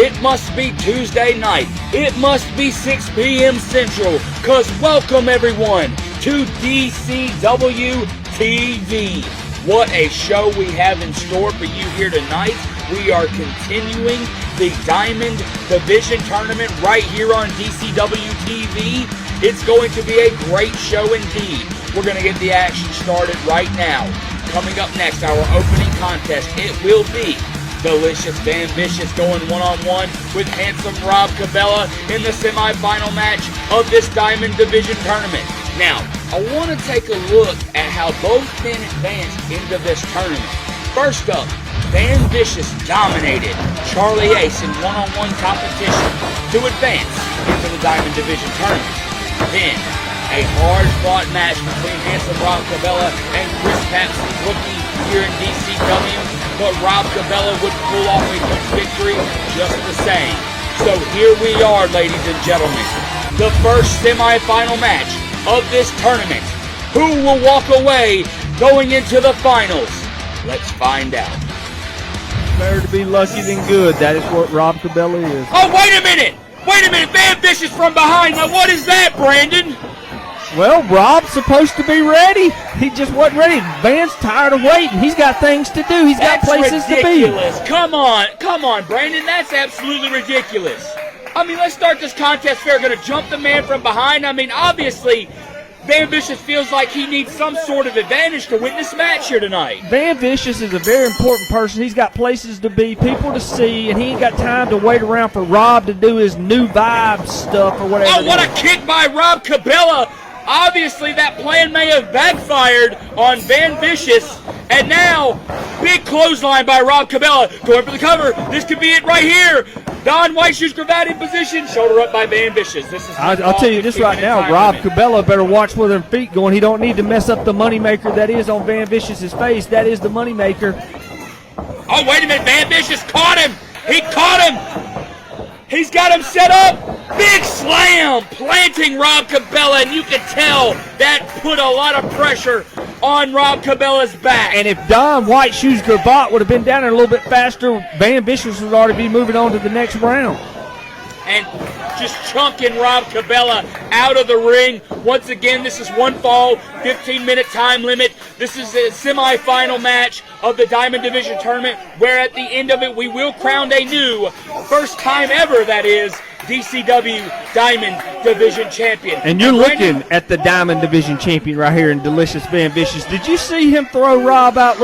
It must be Tuesday night. It must be 6 p.m. Central, because welcome everyone to DCW-TV. What a show we have in store for you here tonight. We are continuing the Diamond Division Tournament right here on DCW-TV. It's going to be a great show indeed. We're going to get the action started right now. Coming up next, our opening contest, it will be Delicious Van Vicious going one-on-one with Handsome Rob Cabela in the semifinal match of this Diamond Division Tournament. Now, I want to take a look at how both men advanced into this tournament. First up, Van Vicious dominated Charlie Ace in one-on-one competition to advance into the Diamond Division Tournament. Then, a hard-fought match between Handsome Rob Cabela and Chris Papson's rookie here in DCW, but Rob Cabela would pull off a huge victory just the same. So here we are, ladies and gentlemen, the first semifinal match of this tournament. Who will walk away going into the finals? Let's find out. Better to be lucky than good. That is what Rob Cabela is. Oh, wait a minute! Wait a minute! Van Vicious from behind. Now, what is that, Brandon? Well, Rob's supposed to be ready. He just wasn't ready. Van's tired of waiting. He's got things to do. He's got places to be. Come on, Brandon. That's absolutely ridiculous. I mean, let's start this contest fair. Going to jump the man from behind. I mean, obviously, Van Vicious feels like he needs some sort of advantage to win this match here tonight. Van Vicious is a very important person. He's got places to be, people to see, and he ain't got time to wait around for Rob to do his new vibe stuff or whatever. Oh, what a kick by Rob Cabela. Obviously, that plan may have backfired on Van Vicious. And now, big clothesline by Rob Cabela. Going for the cover. This could be it right here. Don White Shoes Cravat in position. Shoulder up by Van Vicious. This is I'll tell you this right now. Rob Cabela better watch where their feet going. He don't need to mess up the moneymaker that is on Van Vicious's face. That is the moneymaker. Oh, wait a minute. Van Vicious caught him. He caught him. He's got him set up. Big slam, planting Rob Cabela, and you can tell that put a lot of pressure on Rob Cabela's back. And if Don White Shoes Cravat would have been down there a little bit faster, Van Vicious would already be moving on to the next round. And just chunking Rob Cabela out of the ring. Once again, this is one fall, 15-minute time limit. This is a semifinal match of the Diamond Division Tournament, where at the end of it, we will crown a new, first time ever, that is, DCW Diamond Division Champion. And you're looking at the Diamond Division Champion right here in Delicious Van Vicious. Did you see him throw Rob out? It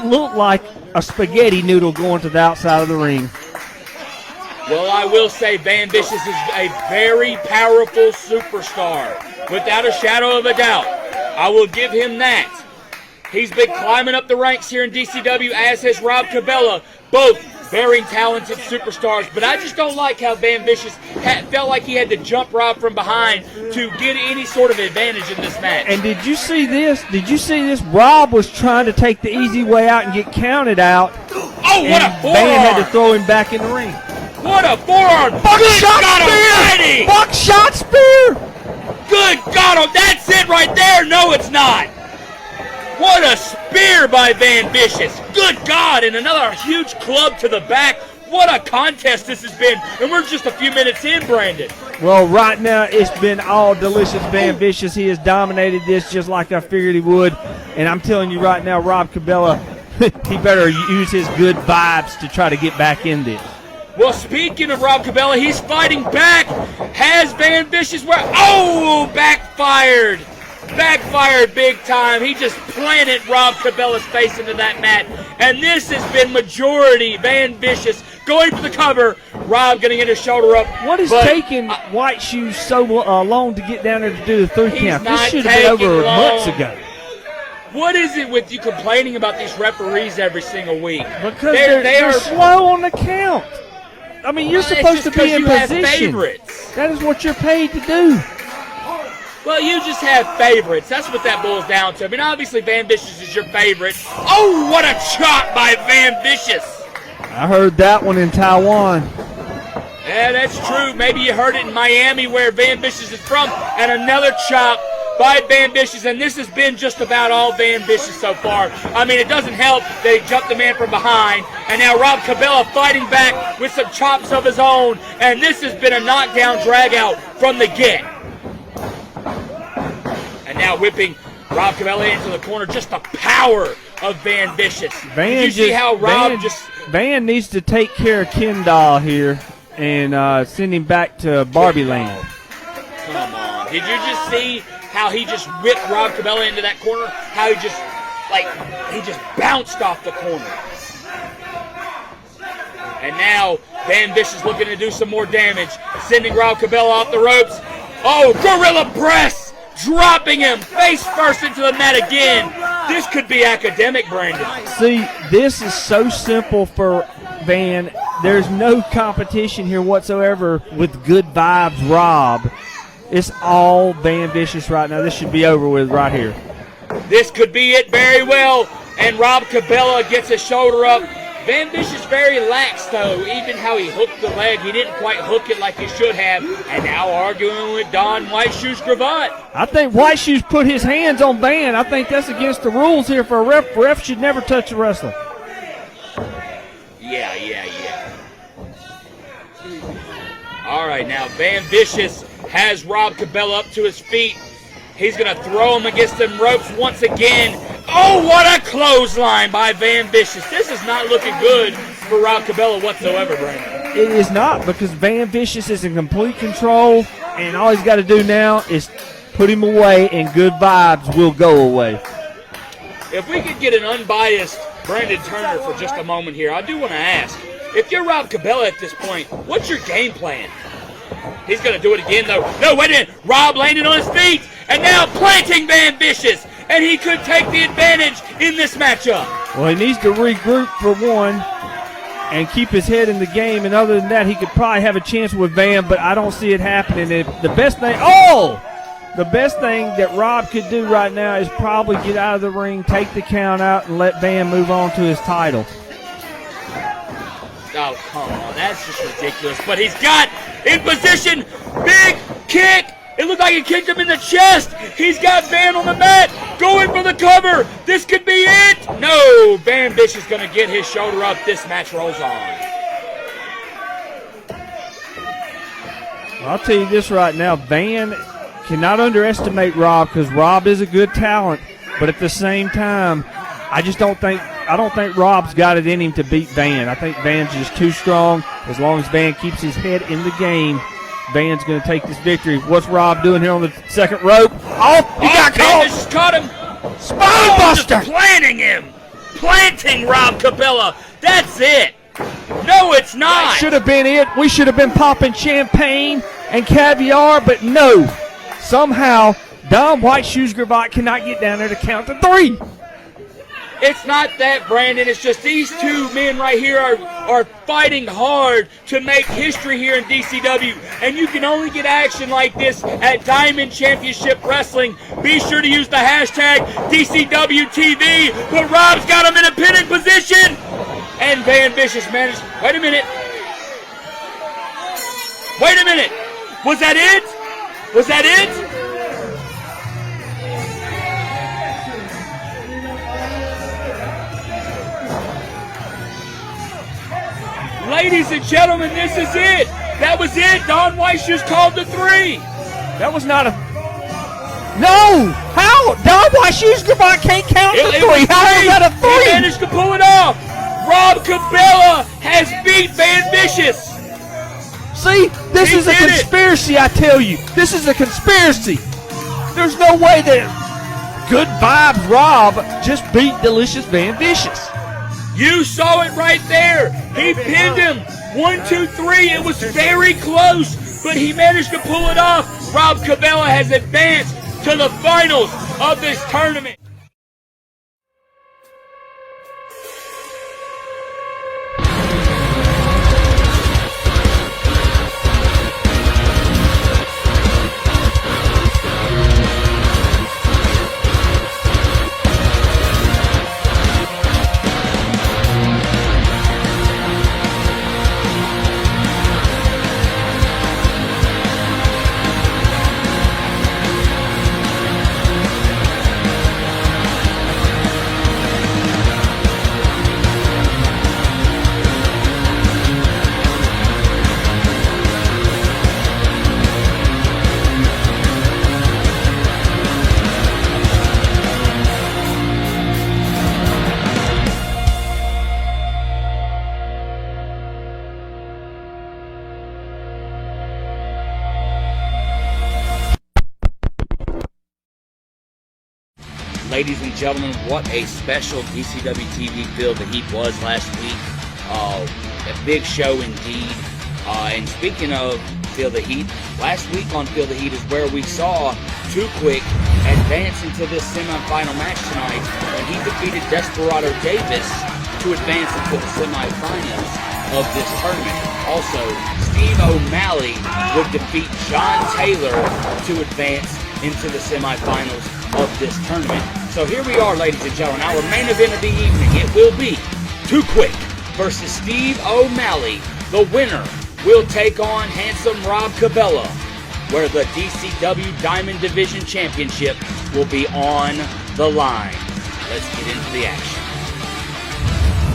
looked like a spaghetti noodle going to the outside of the ring. Well, I will say Van Vicious is a very powerful superstar, without a shadow of a doubt. I will give him that. He's been climbing up the ranks here in DCW, as has Rob Cabela, both very talented superstars. But I just don't like how Van Vicious felt like he had to jump Rob from behind to get any sort of advantage in this match. And did you see this? Rob was trying to take the easy way out and get counted out. Oh, what a forearm! Van had to throw him back in the ring. What a forearm! Buckshot spear! Buckshot spear! Good God, that's it right there! No, it's not! What a spear by Van Vicious! Good God, and another huge club to the back. What a contest this has been, and we're just a few minutes in, Brandon. Well, right now it's been all Delicious Van Vicious. He has dominated this just like I figured he would, and I'm telling you right now, Rob Cabela, he better use his good vibes to try to get back in this. Well, speaking of Rob Cabela, he's fighting back. Has Van Vicious backfired. Backfired big time. He just planted Rob Cabela's face into that mat. And this has been majority Van Vicious going for the cover. Rob getting in his shoulder up. What is taking White Shoes so long to get down there to do the 3 count? This should have been over months ago. What is it with you complaining about these referees every single week? Because they're slow on the count. I mean, you're supposed to be in position. That is what you're paid to do. Well, you just have favorites. That's what that boils down to. I mean, obviously, Van Vicious is your favorite. Oh, what a chop by Van Vicious. I heard that one in Taiwan. Yeah, that's true. Maybe you heard it in Miami, where Van Vicious is from. And another chop by Van Vicious, and this has been just about all Van Vicious so far. I mean, it doesn't help that he jumped the man from behind, and now Rob Cabela fighting back with some chops of his own, and this has been a knockdown drag-out from the get. And now whipping Rob Cabela into the corner, just the power of Van Vicious. Did you see how Rob Van needs to take care of Kendall here and send him back to Barbie Land. Come on. Did you just see how he just whipped Rob Cabela into that corner? How he just bounced off the corner. And now Van Vicious looking to do some more damage, sending Rob Cabela off the ropes. Oh, gorilla press! Dropping him face first into the mat again. This could be academic, Brandon. See, this is so simple for Van. There's no competition here whatsoever with Good Vibes Rob. It's all Van Vicious right now. This should be over with right here. This could be it very well. And Rob Cabela gets his shoulder up. Van Vicious very lax, though. Even how he hooked the leg, he didn't quite hook it like he should have. And now arguing with Don White Shoes Cravat. I think White Shoes put his hands on Van. I think that's against the rules here for a ref. Ref should never touch a wrestler. Yeah. All right, now Van Vicious has Rob Cabela up to his feet. He's going to throw him against them ropes once again. Oh, what a clothesline by Van Vicious. This is not looking good for Rob Cabela whatsoever, Brandon. It is not, because Van Vicious is in complete control, and all he's got to do now is put him away, and Good Vibes will go away. If we could get an unbiased Brandon Turner for just a moment here, I do want to ask, if you're Rob Cabela at this point, what's your game plan? He's going to do it again, though. No, wait a minute. Rob landed on his feet, and now planting Van Vicious, and he could take the advantage in this matchup. Well, he needs to regroup for one and keep his head in the game, and other than that, he could probably have a chance with Van, but I don't see it happening. The best thing that Rob could do right now is probably get out of the ring, take the count out, and let Van move on to his title. Oh, come on. That's just ridiculous. But he's got in position. Big kick. It looked like he kicked him in the chest. He's got Van on the mat. Going for the cover. This could be it. No. Van Vicious is going to get his shoulder up. This match rolls on. Well, I'll tell you this right now. Van cannot underestimate Rob, because Rob is a good talent. But at the same time, I don't think Rob's got it in him to beat Van. I think Van's just too strong. As long as Van keeps his head in the game, Van's going to take this victory. What's Rob doing here on the second rope? Oh, he got caught. Just caught him. Spinebuster. Planting Rob Cabela. That's it. No, it's not. That should have been it. We should have been popping champagne and caviar, but no. Somehow, Don White Shoes Cravat cannot get down there to count to 3. It's not that, Brandon. It's just these two men right here are fighting hard to make history here in DCW. And you can only get action like this at Diamond Championship Wrestling. Be sure to use the hashtag DCW-TV. But Rob's got him in a pinning position. And Van Vicious managed. Wait a minute. Was that it? Ladies and gentlemen, this is it. That was it. Don White Shoes called the 3. That was not a... No! How? Don White Shoes Cravat can't count to 3. How is that a 3? He managed to pull it off. Rob Cabela has beat Van Vicious. See? This is a conspiracy, I tell you. This is a conspiracy. There's no way that Good Vibes Rob just beat Delicious Van Vicious. You saw it right there. He pinned him. 1, 2, 3. It was very close, but he managed to pull it off. Rob Cabela has advanced to the finals of this tournament. Ladies and gentlemen, what a special DCW-TV Feel the Heat was last week. A big show indeed. And speaking of Feel the Heat, last week on Feel the Heat is where we saw Too Quick advance into this semifinal match tonight, and he defeated Desperado Davis to advance into the semifinals of this tournament. Also, Steve O'Malley would defeat John Taylor to advance into the semifinals of this tournament. So here we are, ladies and gentlemen. Our main event of the evening, it will be Too Quick versus Steve O'Malley. The winner will take on handsome Rob Cabela, where the DCW Diamond Division Championship will be on the line. Let's get into the action.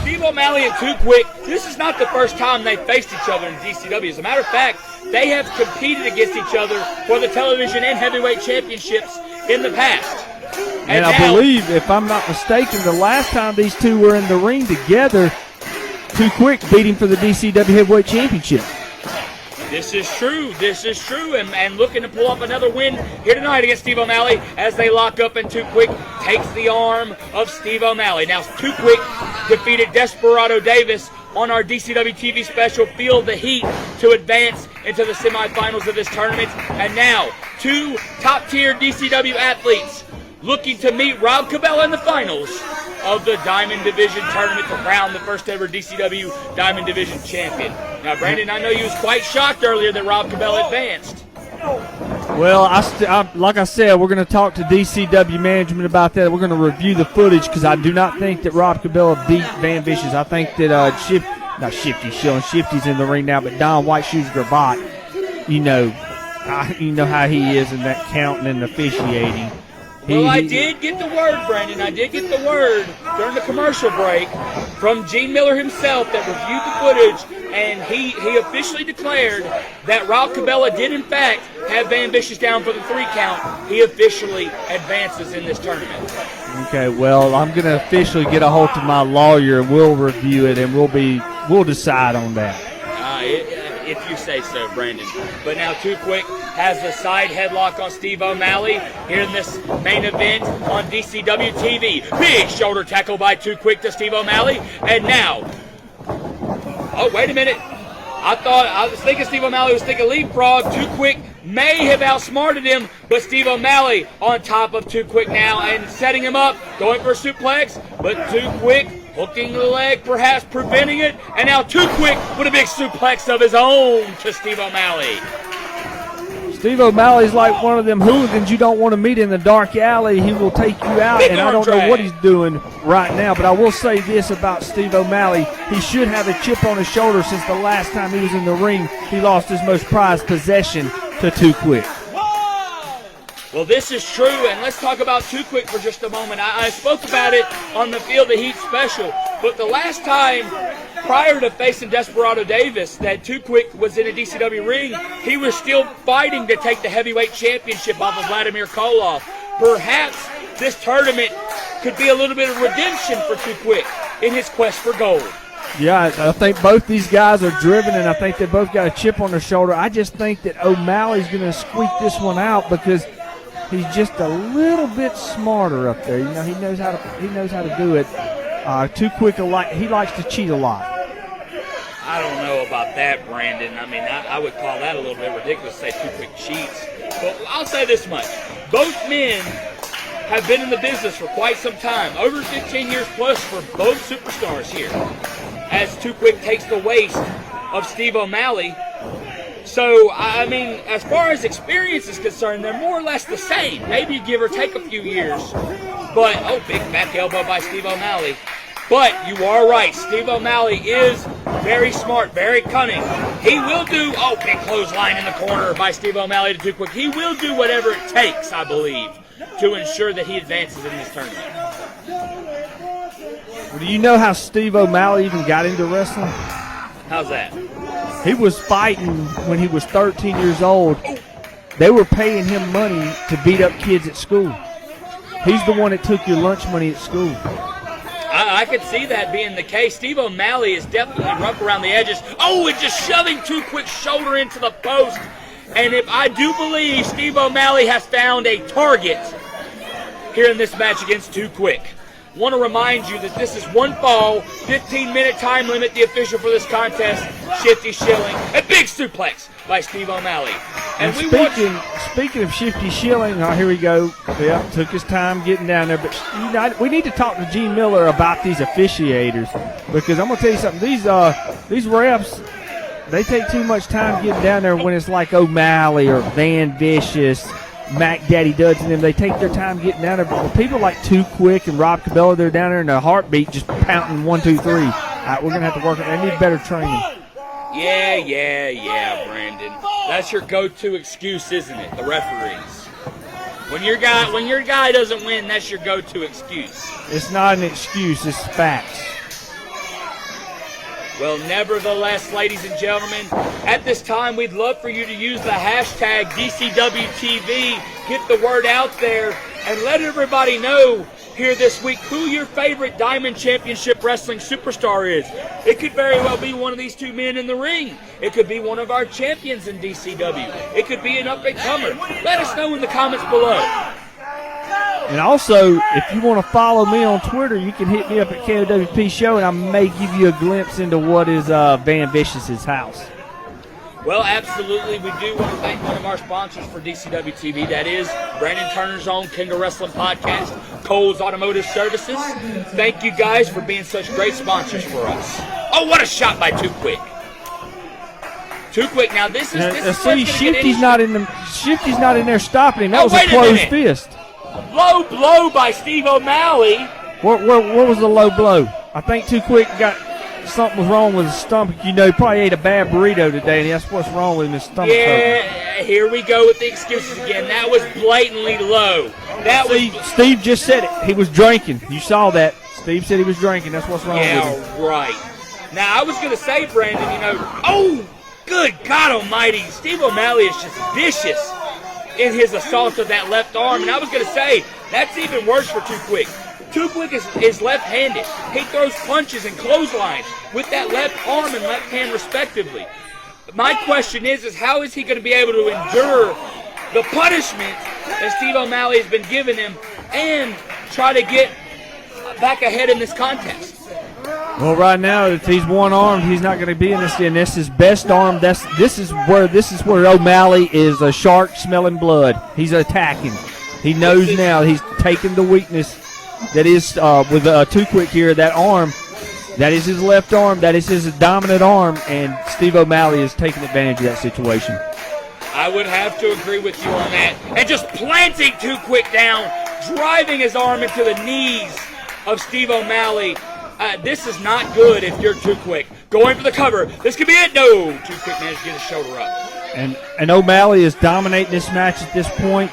Steve O'Malley and Too Quick, this is not the first time they faced each other in DCW. As a matter of fact, they have competed against each other for the television and heavyweight championships in the past. And I believe, if I'm not mistaken, the last time these two were in the ring together, Too Quick beat him for the DCW Heavyweight Championship. This is true, and looking to pull up another win here tonight against Steve O'Malley as they lock up, and Too Quick takes the arm of Steve O'Malley. Now, Too Quick defeated Desperado Davis on our DCW TV special Feel the Heat to advance into the semifinals of this tournament. And now, two top-tier DCW athletes looking to meet Rob Cabela in the finals of the Diamond Division tournament to crown the first ever DCW Diamond Division champion. Now, Brandon, I know you was quite shocked earlier that Rob Cabela advanced. Well, like I said, we're going to talk to DCW management about that. We're going to review the footage because I do not think that Rob Cabela beat Van Vicious. I think that Shifty's in the ring now, but Don White Shoes Gravatt, you know how he is in that counting and officiating. I did get the word, Brandon. I did get the word during the commercial break from Gene Miller himself that reviewed the footage, and he officially declared that Rob Cabela did, in fact, have Van Vicious down for the 3 count. He officially advances in this tournament. Okay, well, I'm going to officially get a hold of my lawyer, and we'll review it, and we'll decide on that. If you say so, Brandon. But now Too Quick has the side headlock on Steve O'Malley here in this main event on DCW TV. Big shoulder tackle by Too Quick to Steve O'Malley. And now, oh, wait a minute. I was thinking Steve O'Malley was thinking leapfrog. Too Quick may have outsmarted him, but Steve O'Malley on top of Too Quick now and setting him up, going for a suplex, but Too Quick hooking the leg, perhaps preventing it, and now Too Quick with a big suplex of his own to Steve O'Malley. Steve O'Malley's like one of them hooligans you don't want to meet in the dark alley. He will take you out, and I don't know what he's doing right now, but I will say this about Steve O'Malley. He should have a chip on his shoulder since the last time he was in the ring. He lost his most prized possession to Too Quick. Well, this is true, and let's talk about Too Quick for just a moment. I spoke about it on the Feel the Heat special, but the last time prior to facing Desperado Davis that Too Quick was in a DCW ring, he was still fighting to take the heavyweight championship off of Vladimir Koloff. Perhaps this tournament could be a little bit of redemption for Too Quick in his quest for gold. Yeah, I think both these guys are driven, and I think they both got a chip on their shoulder. I just think that O'Malley's going to squeak this one out because he's just a little bit smarter up there. You know, he knows how to do it. Too Quick, he likes to cheat a lot. I don't know about that, Brandon. I mean, I would call that a little bit ridiculous to say Too Quick cheats. But I'll say this much. Both men have been in the business for quite some time, over 15 years plus for both superstars here, as Too Quick takes the waist of Steve O'Malley. So, I mean, as far as experience is concerned, they're more or less the same. Maybe give or take a few years. But, big back elbow by Steve O'Malley. But you are right. Steve O'Malley is very smart, very cunning. He will do, big clothesline in the corner by Steve O'Malley to Too Quick. He will do whatever it takes, I believe, to ensure that he advances in this tournament. Well, do you know how Steve O'Malley even got into wrestling? How's that? He was fighting when he was 13 years old. They were paying him money to beat up kids at school. He's the one that took your lunch money at school. I could see that being the case. Steve O'Malley is definitely rough around the edges. And just shoving Too Quick's shoulder into the post. And if I do believe Steve O'Malley has found a target here in this match against Too Quick. Want to remind you that this is one fall, 15-minute time limit, the official for this contest, Shifty Schilling, a big suplex by Steve O'Malley. And speaking of Shifty Schilling, here we go. Yeah, took his time getting down there. But we need to talk to Gene Miller about these officiators, because I'm going to tell you something. These refs, they take too much time getting down there when it's like O'Malley or Van Vicious, Mac Daddy Duds and them. They take their time getting down there. But people like Too Quick and Rob Cabela, they're down there in a heartbeat just pounding 1, 2, 3. All right, we're going to have to work on it. They need better training. Yeah, Brandon. That's your go-to excuse, isn't it? The referees. When your guy doesn't win, that's your go-to excuse. It's not an excuse, it's facts. Well, nevertheless, ladies and gentlemen, at this time, we'd love for you to use the hashtag DCW-TV, get the word out there, and let everybody know here this week who your favorite Diamond Championship Wrestling superstar is. It could very well be one of these two men in the ring. It could be one of our champions in DCW. It could be an up-and-comer. Let us know in the comments below. And also, if you want to follow me on Twitter, you can hit me up at KOWP Show, and I may give you a glimpse into what is Van Vicious's house. Well, absolutely. We do want to thank one of our sponsors for DCW-TV. That is Brandon Turner's own Kendall Wrestling Podcast, Cole's Automotive Services. Thank you guys for being such great sponsors for us. Oh, what a shot by Too Quick. Too Quick. Now, this is see, Shifty's not in there stopping him. That was a closed fist. Low blow by Steve O'Malley. Where was the low blow? I think Too Quick got something was wrong with his stomach. You know, he probably ate a bad burrito today, and that's what's wrong with his stomach. Yeah, here we go with the excuses again. That was blatantly low. Steve just said it. He was drinking. You saw that. Steve said he was drinking. That's what's wrong with him. Yeah, right. Now, I was going to say, Brandon, oh, good God almighty. Steve O'Malley is just vicious in his assault of that left arm. And I was going to say, that's even worse for Too Quick. Too Quick is left-handed. He throws punches and clotheslines with that left arm and left hand respectively. My question is how is he going to be able to endure the punishment that Steve O'Malley has been giving him and try to get back ahead in this contest? Well, right now, if he's one-armed, he's not going to be in this. And that's his best arm. This is where O'Malley is a shark smelling blood. He's attacking. He knows now. He's taking the weakness that is with Too Quick here. That arm, that is his left arm. That is his dominant arm. And Steve O'Malley is taking advantage of that situation. I would have to agree with you on that. And just planting Too Quick down, driving his arm into the knees of Steve O'Malley. This is not good if you're Too Quick. Going for the cover. This could be it. No. Too Quick managed to get his shoulder up. And O'Malley is dominating this match at this point.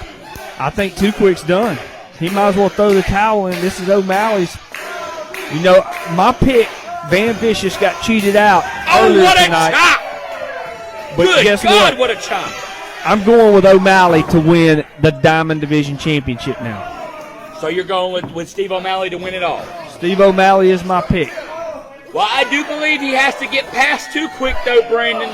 I think Too Quick's done. He might as well throw the towel in. This is O'Malley's. My pick, Van Vicious, got cheated out earlier tonight. Chop! But good guess God, what? What a chop. I'm going with O'Malley to win the Diamond Division Championship now. So you're going with Steve O'Malley to win it all? Steve O'Malley is my pick. Well, I do believe he has to get past Too Quick, though, Brandon.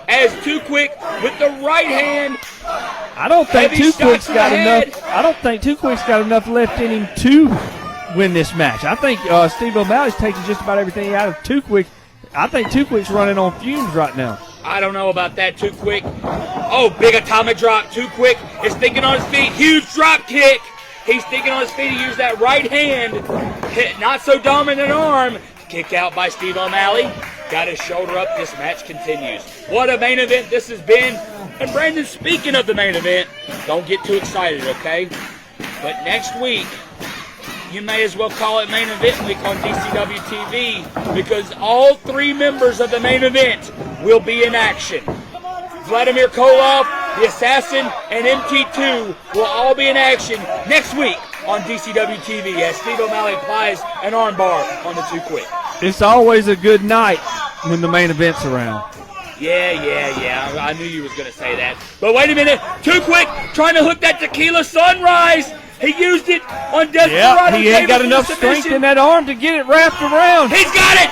As Too Quick with the right hand. I don't think Too Quick's got enough. I don't think Too Quick's got enough left in him to win this match. I think Steve O'Malley's taking just about everything out of Too Quick. I think Too Quick's running on fumes right now. I don't know about that, Too Quick. Oh, big atomic drop. Too Quick is thinking on his feet. Huge drop kick. He's thinking on his feet to use that right hand. Not so dominant arm. Kick out by Steve O'Malley. Got his shoulder up. This match continues. What a main event this has been. And Brandon, speaking of the main event, don't get too excited, okay? But next week, you may as well call it main event week on DCW-TV because all three members of the main event will be in action. Vladimir Koloff, the Assassin, and MT2 will all be in action next week on DCW-TV as Steve O'Malley applies an armbar on the Too Quick. It's always a good night when the main event's around. Yeah. I knew you was going to say that. But wait a minute. Too Quick trying to hook that tequila sunrise. He used it on Desperado. He ain't got enough strength in that arm to get it wrapped around. He's got it.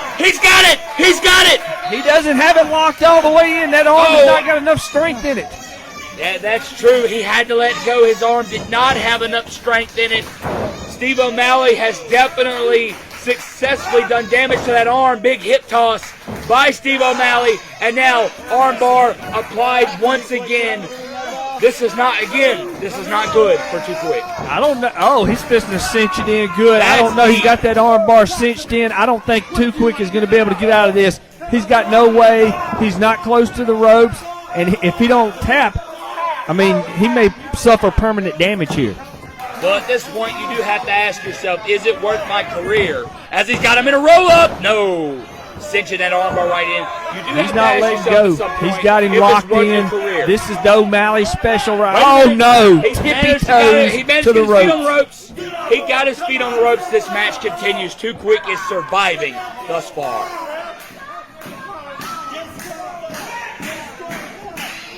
He doesn't have it locked all the way in. That arm has not got enough strength in it. Yeah, that's true. He had to let go. His arm did not have enough strength in it. Steve O'Malley has definitely successfully done damage to that arm. Big hip toss by Steve O'Malley. And now armbar applied once again. This is not good for Too Quick. I don't know. Oh, he's fixing to cinch it in good. I don't know. He got that arm bar cinched in. I don't think Too Quick is going to be able to get out of this. He's got no way. He's not close to the ropes. And if he don't tap, I mean, he may suffer permanent damage here. Well, at this point, you do have to ask yourself, is it worth my career? As he's got him in a roll-up. No. Cinching that armbar right in. You do He's not letting go. He's got him locked in. This is the O'Malley special right. Oh, no. Tippy toes to the ropes. He got his feet on the ropes. This match continues. Too Quick is surviving thus far.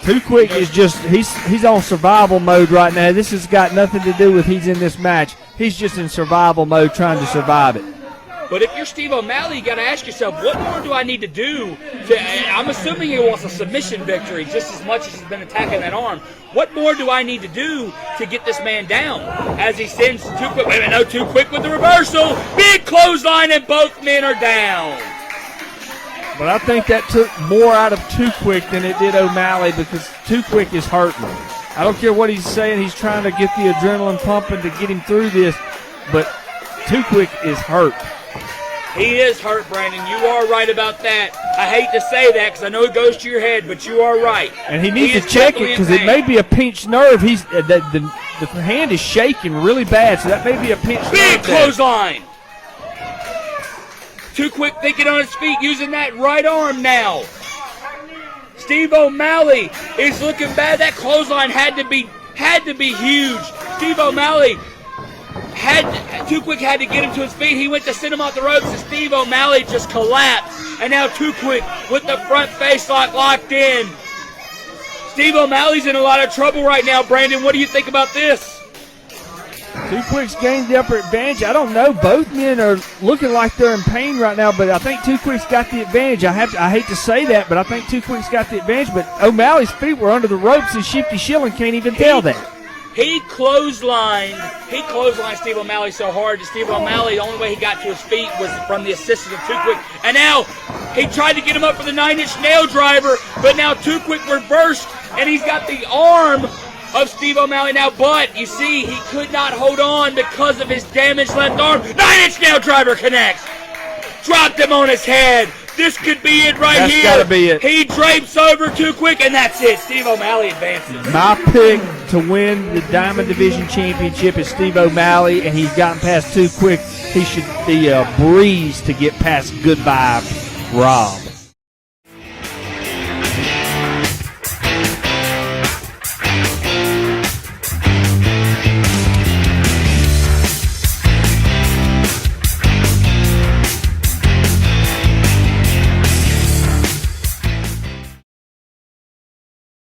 Too Quick is just, he's on survival mode right now. This has got nothing to do with he's in this match. He's just in survival mode trying to survive it. But if you're Steve O'Malley, you got to ask yourself, what more do I need to do? I'm assuming he wants a submission victory just as much as he's been attacking that arm. What more do I need to do to get this man down? As he sends Too Quick. Wait a minute, no, Too Quick with the reversal. Big clothesline, and both men are down. But I think that took more out of Too Quick than it did O'Malley because Too Quick is hurting. I don't care what he's saying. He's trying to get the adrenaline pumping to get him through this. But Too Quick is hurt. He is hurt, Brandon. You are right about that. I hate to say that because I know it goes to your head, but you are right. And he needs to check it because it may be a pinched nerve. He's the hand is shaking really bad, so that may be a pinched nerve. Big clothesline. Too Quick thinking on his feet, using that right arm now. Steve O'Malley is looking bad. That clothesline had to be huge. Steve O'Malley Too Quick had to get him to his feet. He went to send him off the ropes, and Steve O'Malley just collapsed. And now Too Quick with the front face lock locked in. Steve O'Malley's in a lot of trouble right now. Brandon, what do you think about this? Too Quick's gained the upper advantage. I don't know. Both men are looking like they're in pain right now, but I think Too Quick's got the advantage. I hate to say that, but I think Too Quick's got the advantage. But O'Malley's feet were under the ropes, and Shifty Schilling can't even tell that. He clotheslined Steve O'Malley so hard that Steve O'Malley, the only way he got to his feet was from the assistance of Too Quick. And now he tried to get him up for the 9-inch nail driver, but now Too Quick reversed, and he's got the arm of Steve O'Malley now. But you see, he could not hold on because of his damaged left arm. 9-inch nail driver connects. Dropped him on his head. This could be it right here. That's gotta be it. He drapes over Too Quick, and that's it. Steve O'Malley advances. My pick to win the Diamond Division Championship is Steve O'Malley, and he's gotten past Too Quick. He should be a breeze to get past Goodbye Rob.